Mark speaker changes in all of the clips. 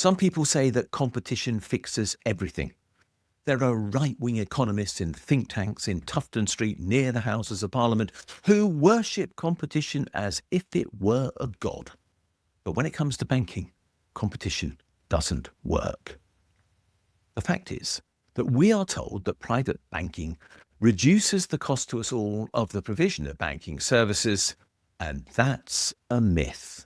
Speaker 1: Some people say that competition fixes everything. There are right-wing economists in think tanks in Tufton Street near the Houses of Parliament who worship competition as if it were a god. But when it comes to banking, competition doesn't work. The fact is that we are told that private banking reduces the cost to us all of the provision of banking services, and that's a myth.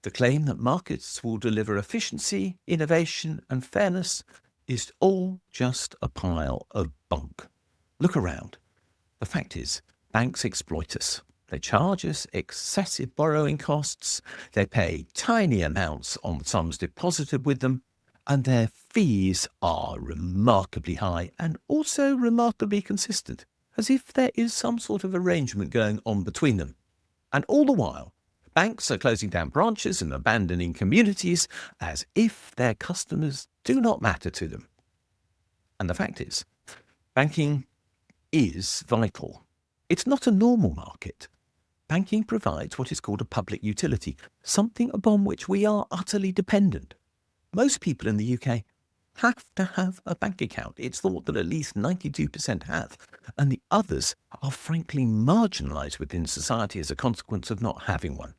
Speaker 1: The claim that markets will deliver efficiency, innovation, and fairness is all just a pile of bunk. Look around. The fact is, banks exploit us. They charge us excessive borrowing costs, they pay tiny amounts on sums deposited with them, and their fees are remarkably high and also remarkably consistent, as if there is some sort of arrangement going on between them. And all the while, banks are closing down branches and abandoning communities as if their customers do not matter to them. And the fact is, banking is vital. It's not a normal market. Banking provides what is called a public utility, something upon which we are utterly dependent. Most people in the UK have to have a bank account. It's thought that at least 92% have, and the others are frankly marginalised within society as a consequence of not having one.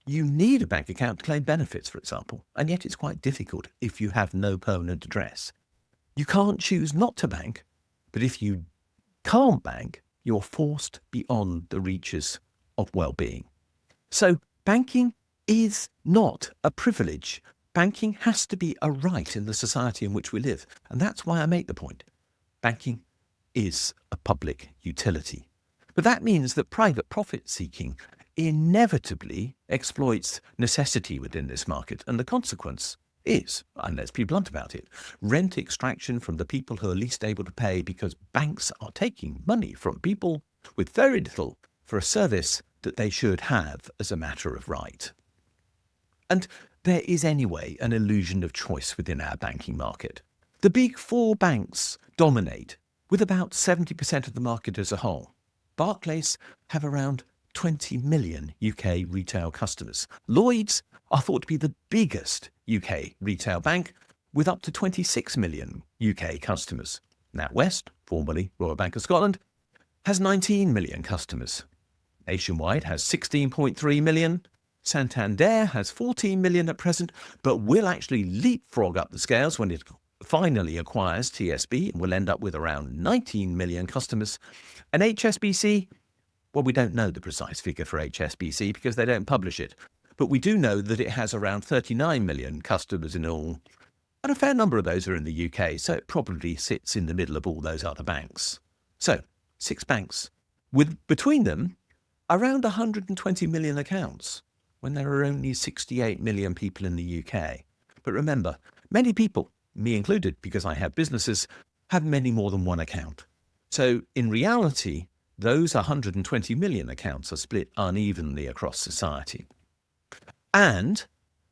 Speaker 1: You need a bank account to claim benefits, for example, and yet it's quite difficult if you have no permanent address. You can't choose not to bank, but if you can't bank, you're forced beyond the reaches of well-being. So banking is not a privilege. Banking has to be a right in the society in which we live. And that's why I make the point. Banking is a public utility. But that means that private profit-seeking inevitably exploits necessity within this market. And the consequence is, and let's be blunt about it, rent extraction from the people who are least able to pay because banks are taking money from people with very little for a service that they should have as a matter of right. And there is anyway an illusion of choice within our banking market. The big four banks dominate with about 70% of the market as a whole. Barclays have around 20 million UK retail customers. Lloyds are thought to be the biggest UK retail bank with up to 26 million UK customers. NatWest, formerly Royal Bank of Scotland, has 19 million customers. Nationwide has 16.3 million. Santander has 14 million at present, but will actually leapfrog up the scales when it finally acquires TSB and will end up with around 19 million customers. And HSBC, well, we don't know the precise figure for HSBC because they don't publish it, but we do know that it has around 39 million customers in all, and a fair number of those are in the UK, so it probably sits in the middle of all those other banks. So, 6 banks, with between them around 120 million accounts, when there are only 68 million people in the UK. But remember, many people, me included, because I have businesses, have many more than one account. So in reality, those 120 million accounts are split unevenly across society. And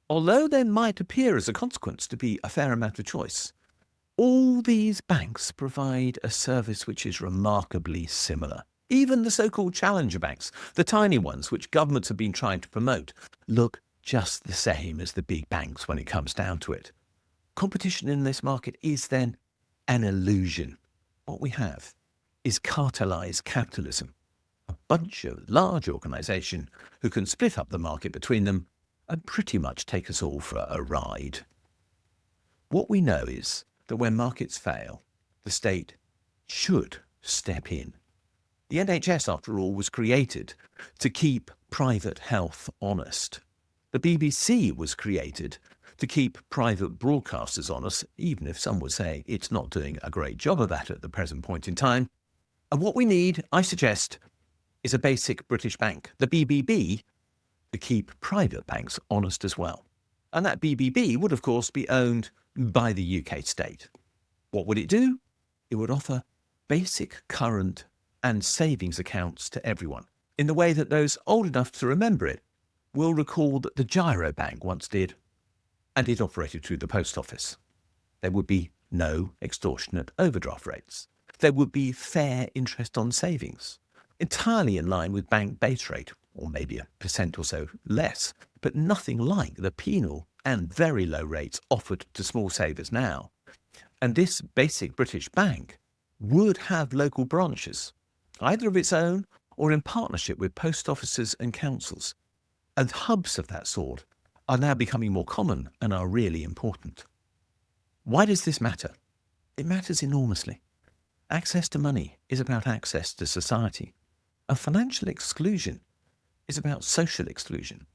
Speaker 1: although there might appear as a consequence to be a fair amount of choice, all these banks provide a service which is remarkably similar. Even the so-called challenger banks, the tiny ones which governments have been trying to promote, look just the same as the big banks when it comes down to it. Competition in this market is then an illusion. What we have is cartelized capitalism, a bunch of large organisations who can split up the market between them and pretty much take us all for a ride. What we know is that when markets fail, the state should step in. The NHS, after all, was created to keep private health honest. The BBC was created to keep private broadcasters honest, even if some would say it's not doing a great job of that at the present point in time. And what we need, I suggest, is a basic British bank, the BBB, to keep private banks honest as well. And that BBB would, of course, be owned by the UK state. What would it do? It would offer basic current and savings accounts to everyone, in the way that those old enough to remember it will recall that the Giro Bank once did, and it operated through the post office. There would be no extortionate overdraft rates. There would be fair interest on savings, entirely in line with bank base rate, or maybe 1% or so less, but nothing like the penal and very low rates offered to small savers now. And this basic British bank would have local branches, either of its own or in partnership with post offices and councils. And hubs of that sort are now becoming more common and are really important. Why does this matter? It matters enormously. Access to money is about access to society. And financial exclusion is about social exclusion.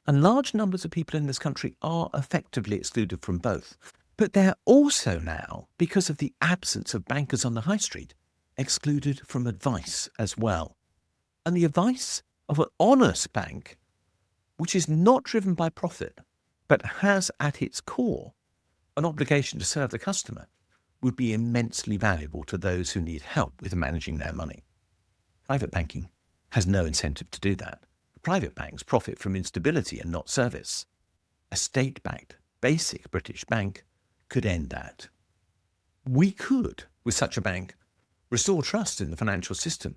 Speaker 1: And large numbers of people in this country are effectively excluded from both. But they're also now, because of the absence of bankers on the high street, excluded from advice as well. And the advice of an honest bank, which is not driven by profit, but has at its core an obligation to serve the customer, would be immensely valuable to those who need help with managing their money. Private banking has no incentive to do that. Private banks profit from instability and not service. A state-backed, basic British bank could end that. We could, with such a bank, restore trust in the financial system.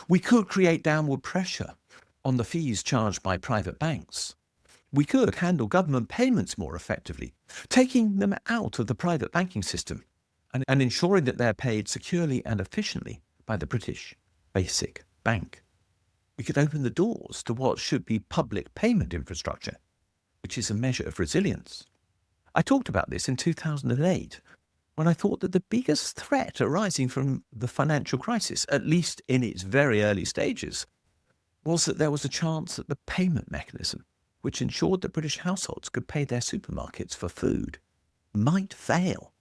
Speaker 1: We could create downward pressure on the fees charged by private banks. We could handle government payments more effectively, taking them out of the private banking system and ensuring that they're paid securely and efficiently by the British basic bank. We could open the doors to what should be public payment infrastructure, which is a measure of resilience. I talked about this in 2008, when I thought that the biggest threat arising from the financial crisis, at least in its very early stages, was that there was a chance that the payment mechanism, which ensured that British households could pay their supermarkets for food, might fail.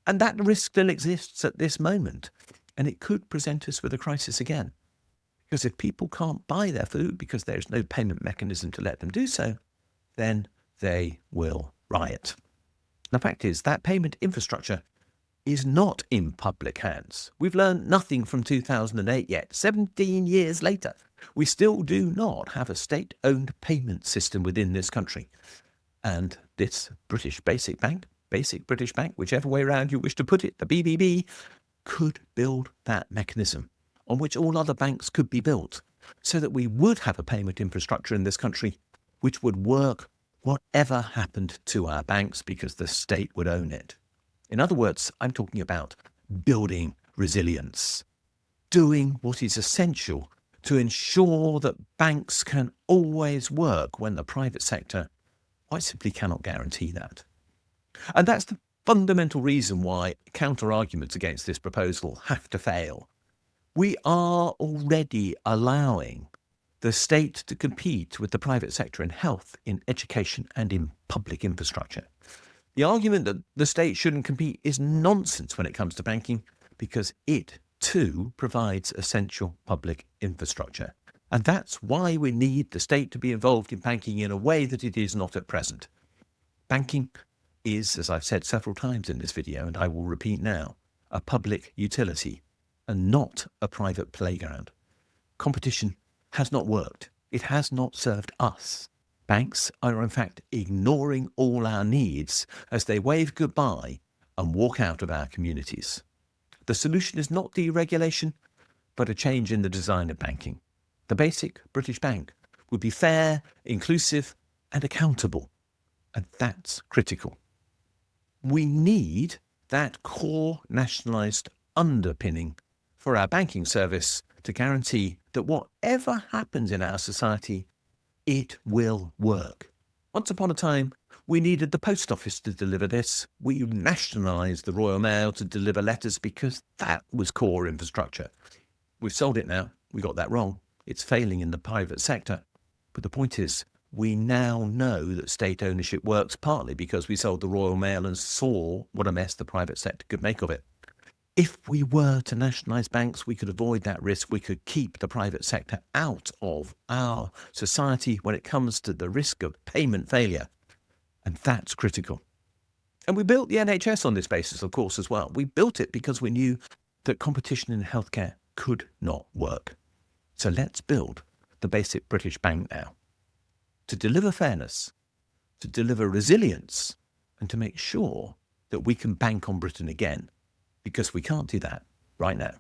Speaker 1: And that risk still exists at this moment, and it could present us with a crisis again. Because if people can't buy their food because there's no payment mechanism to let them do so, then they will riot. The fact is that payment infrastructure is not in public hands. We've learned nothing from 2008 yet. 17 years later, we still do not have a state-owned payment system within this country. And this British Basic Bank, whichever way around you wish to put it, the BBB, could build that mechanism on which all other banks could be built, so that we would have a payment infrastructure in this country which would work whatever happened to our banks, because the state would own it. In other words, I'm talking about building resilience, doing what is essential to ensure that banks can always work when the private sector quite simply cannot guarantee that. And that's the fundamental reason why counter-arguments against this proposal have to fail. We are already allowing the state to compete with the private sector in health, in education, and in public infrastructure. The argument that the state shouldn't compete is nonsense when it comes to banking, because it, too, provides essential public infrastructure. And that's why we need the state to be involved in banking in a way that it is not at present. Banking is, as I've said several times in this video, and I will repeat now, a public utility and not a private playground. Competition has not worked. It has not served us. Banks are in fact ignoring all our needs as they wave goodbye and walk out of our communities. The solution is not deregulation, but a change in the design of banking. The basic British bank would be fair, inclusive, and accountable. And that's critical. We need that core nationalised underpinning for our banking service to guarantee that whatever happens in our society, it will work. Once upon a time, we needed the post office to deliver this. We nationalised the Royal Mail to deliver letters because that was core infrastructure. We've sold it now. We got that wrong. It's failing in the private sector. But the point is, we now know that state ownership works partly because we sold the Royal Mail and saw what a mess the private sector could make of it. If we were to nationalise banks, we could avoid that risk. We could keep the private sector out of our society when it comes to the risk of payment failure. And that's critical. And we built the NHS on this basis, of course, as well. We built it because we knew that competition in healthcare could not work. So let's build the basic British bank now, to deliver fairness, to deliver resilience, and to make sure that we can bank on Britain again, because we can't do that right now.